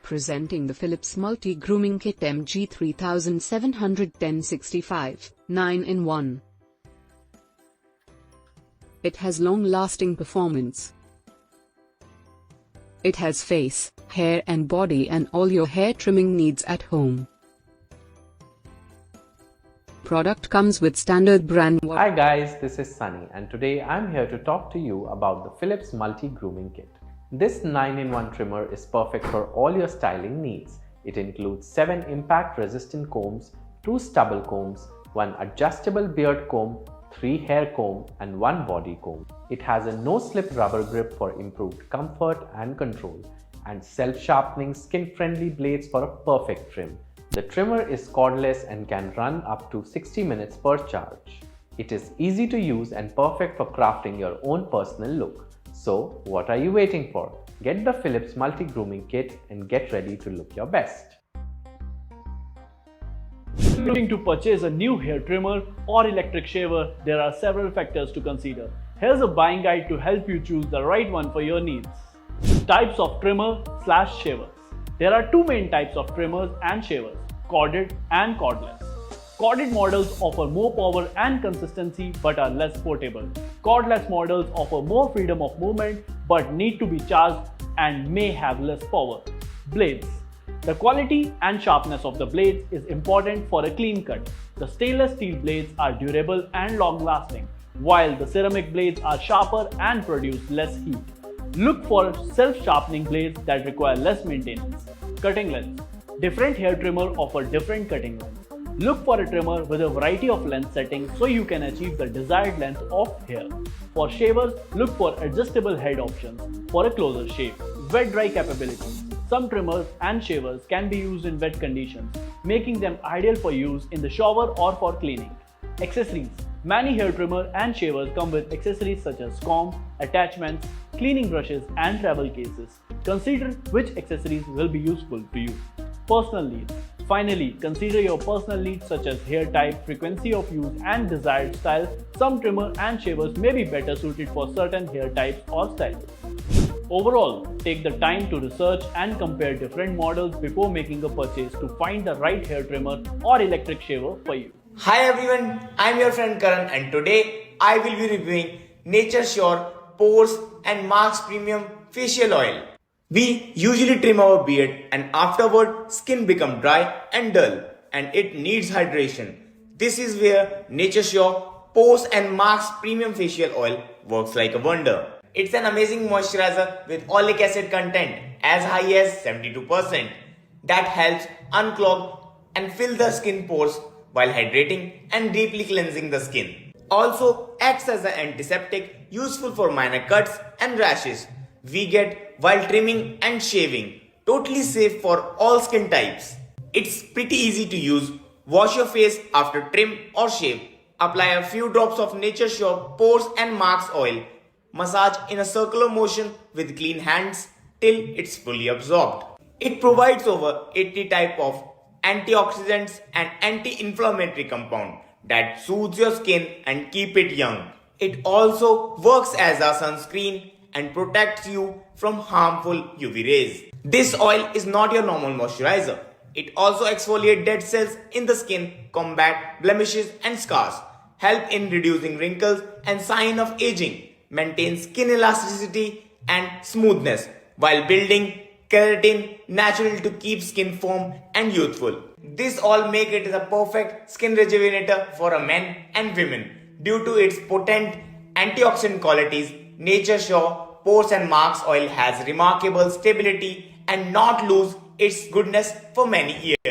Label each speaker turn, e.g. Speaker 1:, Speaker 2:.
Speaker 1: Presenting the Philips Multi-Grooming Kit MG3710 65, 9-in-1. It has long-lasting performance. It has face, hair and body and all your hair trimming needs at home. Product comes with standard brand.
Speaker 2: Hi guys, this is Sunny and today I'm here to talk to you about the Philips Multi-Grooming Kit. This 9-in-1 trimmer is perfect for all your styling needs. It includes 7 impact-resistant combs, 2 stubble combs, 1 adjustable beard comb, 3 hair comb and 1 body comb. It has a no-slip rubber grip for improved comfort and control, and self-sharpening skin-friendly blades for a perfect trim. The trimmer is cordless and can run up to 60 minutes per charge. It is easy to use and perfect for crafting your own personal look. So, what are you waiting for? Get the Philips Multi-Grooming Kit and get ready to look your best.
Speaker 3: Looking to purchase a new hair trimmer or electric shaver, there are several factors to consider. Here's a buying guide to help you choose the right one for your needs. Types of trimmer/shavers. There are 2 main types of trimmers and shavers, corded and cordless. Corded models offer more power and consistency but are less portable. Cordless models offer more freedom of movement but need to be charged and may have less power. Blades. The quality and sharpness of the blades is important for a clean cut. The stainless steel blades are durable and long-lasting, while the ceramic blades are sharper and produce less heat. Look for self-sharpening blades that require less maintenance. Cutting lengths. Different hair trimmer offer different cutting lengths. Look for a trimmer with a variety of length settings so you can achieve the desired length of hair. For shavers, look for adjustable head options for a closer shave. Wet-dry capabilities. Some trimmers and shavers can be used in wet conditions, making them ideal for use in the shower or for cleaning. Accessories. Many hair trimmer and shavers come with accessories such as comb, attachments, cleaning brushes and travel cases. Consider which accessories will be useful to you. Personal needs. Finally, consider your personal needs such as hair type, frequency of use and desired style. Some trimmer and shavers may be better suited for certain hair types or styles. Overall, take the time to research and compare different models before making a purchase to find the right hair trimmer or electric shaver for you.
Speaker 4: Hi everyone, I'm your friend Karan and today I will be reviewing Nature Sure Pores and Marks Premium Facial Oil. We usually trim our beard and afterward skin become dry and dull and it needs hydration. This is where Nature Sure Pores and Marks Premium Facial Oil works like a wonder. It's an amazing moisturizer with oleic acid content as high as 72% that helps unclog and fill the skin pores while hydrating and deeply cleansing the skin. Also acts as an antiseptic useful for minor cuts and rashes we get while trimming and shaving. Totally safe for all skin types. It's pretty easy to use. Wash your face after trim or shave. Apply a few drops of Nature Sure Pores and Marks oil. Massage in a circular motion with clean hands till it's fully absorbed. It provides over 80 types of antioxidants and anti-inflammatory compound that soothes your skin and keep it young. It also works as a sunscreen and protects you from harmful UV rays. This oil is not your normal moisturizer. It also exfoliates dead cells in the skin, combat blemishes and scars, help in reducing wrinkles and sign of aging, maintain skin elasticity and smoothness while building keratin naturally to keep skin firm and youthful. This all make it the perfect skin rejuvenator for a men and women. Due to its potent antioxidant qualities, Nature Sure Pores and Marks oil has remarkable stability and not lose its goodness for many years.